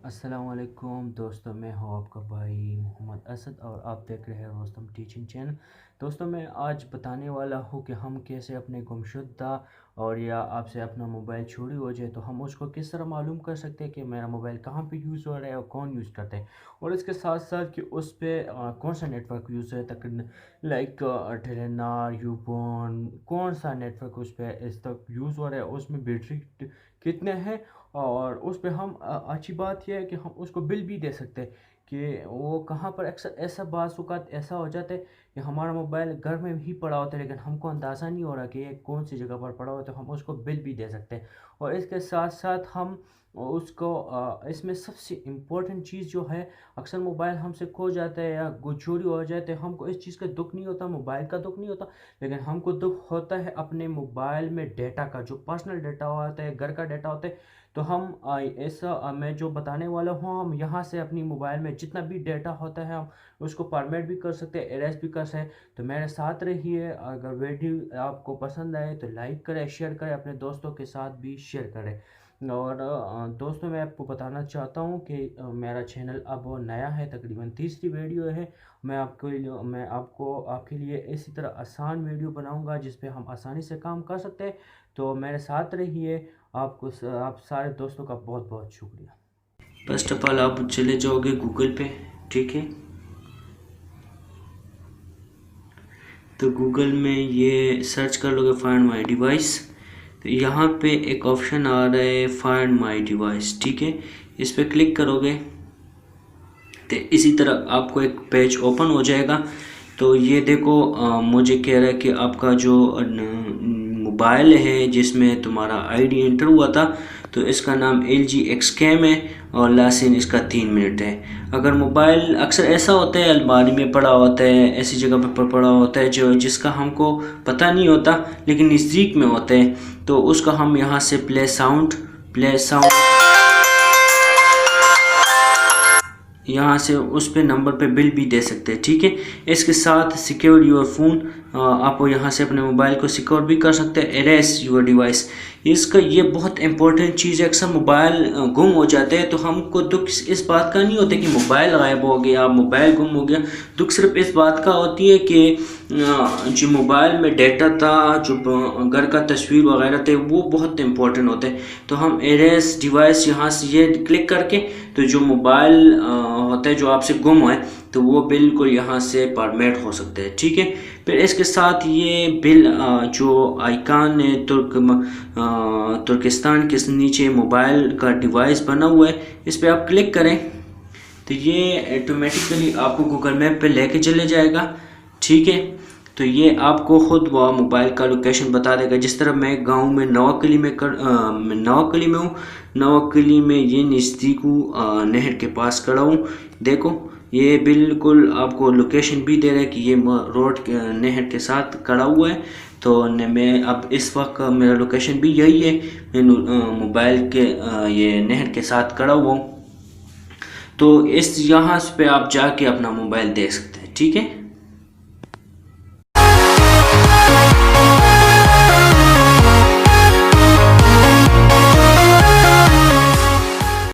अस्सलामुअलैकुम दोस्तों, मैं हूं आपका भाई मोहम्मद असद और आप देख रहे हैं दोस्तों टीचिंग चैनल। दोस्तों, मैं आज बताने वाला हूं कि हम कैसे अपने गुमशुदा और या आपसे अपना मोबाइल चोरी हो जाए तो हम उसको किस तरह मालूम कर सकते हैं कि मेरा मोबाइल कहां पे यूज़ हो रहा है और कौन यूज़ करता है, और इसके साथ साथ कि उस पर कौन सा नेटवर्क यूज़ है तक, लाइक टेलेनार, यूबोन, कौन सा नेटवर्क उस पर इस तक यूज़ हो रहा है, उसमें बैटरी कितने हैं, और उस पे हम अच्छी बात यह है कि हम उसको बिल भी दे सकते हैं कि वो कहाँ पर। अक्सर ऐसा बाज़ ऐसा हो जाता है कि हमारा मोबाइल घर में ही पड़ा होता है लेकिन हमको अंदाज़ा नहीं हो रहा कि ये कौन सी जगह पर पड़ा होता है, तो हम उसको बिल भी दे सकते हैं। और इसके साथ साथ हम उसको इसमें सबसे इम्पोर्टेंट चीज़ जो है, अक्सर मोबाइल हमसे खो जाता है या चोरी हो जाते हैं, हमको इस चीज़ का दुख नहीं होता, मोबाइल का दुख नहीं होता, लेकिन हमको दुख होता है अपने मोबाइल में डेटा का, जो पर्सनल डेटा होता है, घर का डेटा होता है। तो हम ऐसा मैं जो बताने वाला हूँ, हम यहाँ से अपनी मोबाइल में जितना भी डेटा होता है हम उसको फॉर्मेट भी कर सकते हैं, एरेज भी कर सकते हैं। तो मेरे साथ रहिए। अगर वीडियो आपको पसंद आए तो लाइक करें, शेयर करें, अपने दोस्तों के साथ भी शेयर करें। और दोस्तों, मैं आपको बताना चाहता हूँ कि मेरा चैनल अब नया है, तकरीबन तीसरी वीडियो है। मैं आपको आपके लिए इसी तरह आसान वीडियो बनाऊंगा जिस पे हम आसानी से काम कर सकते हैं। तो मेरे साथ रहिए। आप सारे दोस्तों का बहुत बहुत शुक्रिया। फर्स्ट ऑफ ऑल आप चले जाओगे गूगल पे, ठीक है। तो गूगल में ये सर्च कर लोगे फाइंड माई डिवाइस, तो यहाँ पे एक ऑप्शन आ रहा है फाइंड माई डिवाइस, ठीक है। इस पर क्लिक करोगे तो इसी तरह आपको एक पेज ओपन हो जाएगा। तो ये देखो, मुझे कह रहा है कि आपका जो मोबाइल है जिसमें तुम्हारा आईडी एंटर हुआ था, तो इसका नाम LG Xcam है और लास्ट इसका 3 मिनट है। अगर मोबाइल अक्सर ऐसा होता है अलमारी में पड़ा होता है, ऐसी जगह पर पड़ा होता है जो जिसका हमको पता नहीं होता लेकिन नज़दीक में होता है, तो उसका हम यहाँ से प्ले साउंड यहाँ से उस पे नंबर पे बिल भी दे सकते हैं, ठीक है। इसके साथ सिक्योर योर फ़ोन, आप यहाँ से अपने मोबाइल को सिक्योर भी कर सकते हैं। एरेस योर डिवाइस, इसका ये बहुत इंपॉर्टेंट चीज़ है। अक्सर मोबाइल गुम हो जाते हैं तो हमको दुख इस बात का नहीं होता कि मोबाइल गायब हो गया, मोबाइल गुम हो गया। दुख सिर्फ इस बात का होती है कि जो मोबाइल में डेटा था, जो घर का तस्वीर वगैरह थे, वो बहुत इंपॉर्टेंट होते हैं। तो हम एरेस डिवाइस यहाँ से ये क्लिक करके, तो जो मोबाइल होता है जो आपसे गुम है, तो वो बिल्कुल यहाँ से फॉर्मेट हो सकते हैं, ठीक है। फिर इसके साथ ये बिल जो आइकन है तुर्किस्तान के नीचे मोबाइल का डिवाइस बना हुआ है, इस पर आप क्लिक करें तो ये ऑटोमेटिकली आपको गूगल मैप पे लेके चले जाएगा, ठीक है। तो ये आपको खुद वह मोबाइल का लोकेशन बता देगा। जिस तरह मैं गांव में नवाकली में हूँ, नवाकली में ये नज़दीक हूँ, नहर के पास खड़ा हूँ। देखो, ये बिल्कुल आपको लोकेशन भी दे रहा है कि ये रोड नहर के साथ खड़ा हुआ है। तो मैं अब इस वक्त मेरा लोकेशन भी यही है, मैं मोबाइल के ये नहर के साथ खड़ा हुआ हूँ। तो इस यहाँ पे आप जाके अपना मोबाइल देख सकते हैं, ठीक है।